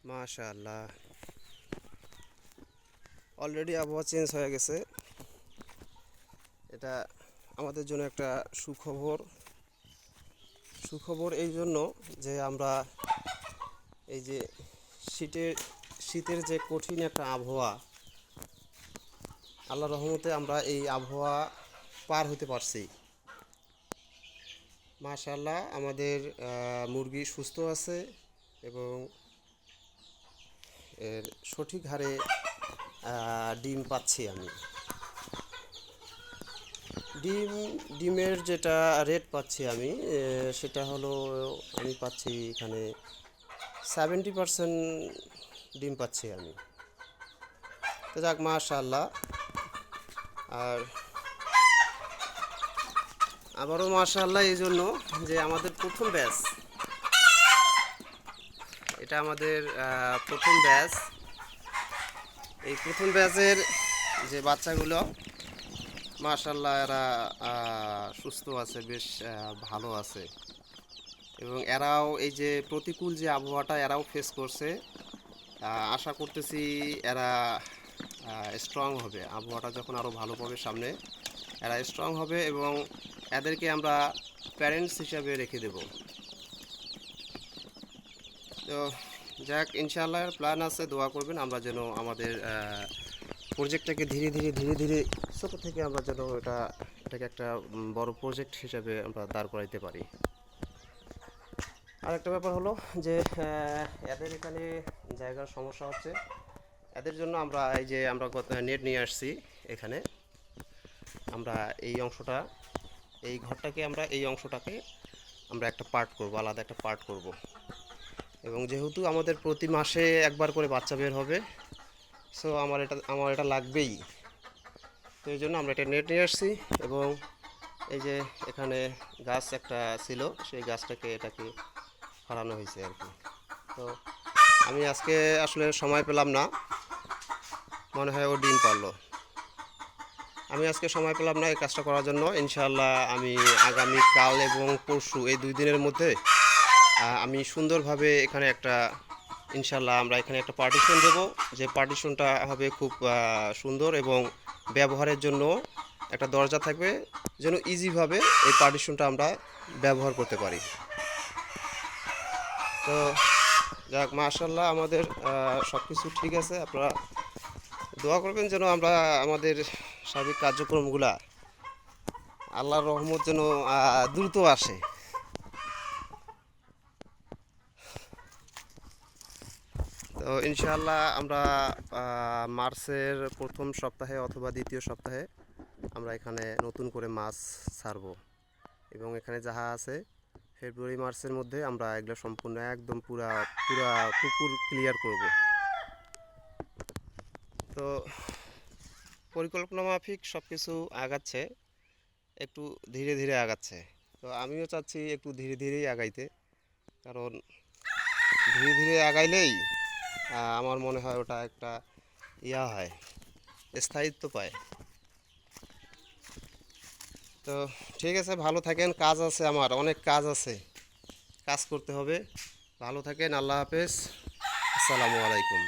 মাশাআল্লাহ, অলরেডি আবহাওয়া চেঞ্জ হয়ে গেছে। এটা আমাদের জন্য একটা সুখবর। সুখবর এই জন্য যে আমরা এই যে শীতের শীতের যে কঠিন একটা আবহাওয়া, আল্লাহর রহমতে আমরা এই আবহাওয়া পার হতে পারছি। মাশাআল্লাহ, আমাদের মুরগি সুস্থ আছে এবং এর সঠিক হারে ডিম পাচ্ছি আমি। ডিমের যেটা রেট পাচ্ছি আমি, সেটা হলো আমি পাচ্ছি এখানে 70% ডিম পাচ্ছি আমি। তো যাক, মাশাআল্লাহ। আর আবারও মাশাআল্লাহ এই জন্য যে আমাদের প্রথম ব্যাচ, এটা আমাদের প্রথম ব্যাচ। এই প্রথম ব্যাচের যে বাচ্চাগুলো মাশাআল্লাহ এরা সুস্থ আছে, বেশ ভালো আছে এবং এরাও এই যে প্রতিকূল যে আবহাওয়াটা এরাও ফেস করছে। আশা করতেছি এরা স্ট্রং হবে। আবহাওয়াটা যখন আরও ভালো পাবে সামনে, এরা স্ট্রং হবে এবং এদেরকে আমরা প্যারেন্টস হিসাবে রেখে দেব। তো যাক, ইনশাআল্লাহ প্ল্যান আছে, দোয়া করবেন আমরা যেন আমাদের প্রজেক্টটাকে ধীরে ধীরে ছোটো থেকে আমরা যেন এটাকে একটা বড় প্রজেক্ট হিসাবে আমরা দাঁড় করাইতে পারি। আরেকটা ব্যাপার হলো যে এদের এখানে জায়গার সমস্যা হচ্ছে। এদের জন্য আমরা এই যে আমরা নেট নিয়ে আসছি। এখানে আমরা এই অংশটা, এই ঘরটাকে আমরা এই অংশটাকে আমরা একটা পার্ট করব, আলাদা একটা পার্ট করব। এবং যেহেতু আমাদের প্রতি মাসে একবার করে বাচ্চা বের হবে, সো আমার এটা লাগবেই। তো এই জন্য আমরা এটা নেট নিয়ে আসছি এবং এই যে এখানে গাছ একটা ছিল, সেই এটাকে ফালানো হয়েছে আর কি। তো আমি আজকে আসলে সময় পেলাম না, মনে হয় ও ডিম পারলো। আমি আজকে সময় পেলাম না এই কাজটা করার জন্য। ইনশাআল্লাহ আমি আগামী কাল এবং পরশু এই 2 দিনের মধ্যে আমি সুন্দরভাবে এখানে ইনশাআল্লাহ আমরা এখানে একটা পার্টিশন দেব, যে পার্টিশনটা হবে খুব সুন্দর এবং ব্যবহারের জন্য একটা দরজা থাকবে, যেন ইজিভাবে এই পার্টিশনটা আমরা ব্যবহার করতে পারি। তো যাক, মাশাআল্লাহ আমাদের সব কিছু ঠিক আছে। আপনারা দোয়া করবেন যেন আমরা আমাদের সার্বিক কার্যক্রমগুলা আল্লাহর রহমত যেন দ্রুত আসে। তো ইনশাআল্লাহ আমরা মার্চের প্রথম সপ্তাহে অথবা দ্বিতীয় সপ্তাহে আমরা এখানে নতুন করে মাছ ছাড়ব এবং এখানে যাহা আছে ফেব্রুয়ারি মার্চের মধ্যে আমরা এগুলো সম্পূর্ণ একদম পুরা পুকুর ক্লিয়ার করব। তো পরিকল্পনা মাফিক সব কিছু আগাচ্ছে, একটু ধীরে ধীরে আগাচ্ছে। তো আমিও চাচ্ছি একটু ধীরে ধীরেই আগাইতে, কারণ ধীরে ধীরে আগাইলেই আমার মনে হয় ওটা একটা হয়, স্থায়িত্ব পায়। তো ঠিক আছে, ভালো থাকেন। কাজ আছে, আমার অনেক কাজ আছে, কাজ করতে হবে। ভালো থাকেন, আল্লাহ হাফেজ, আসসালামু আলাইকুম।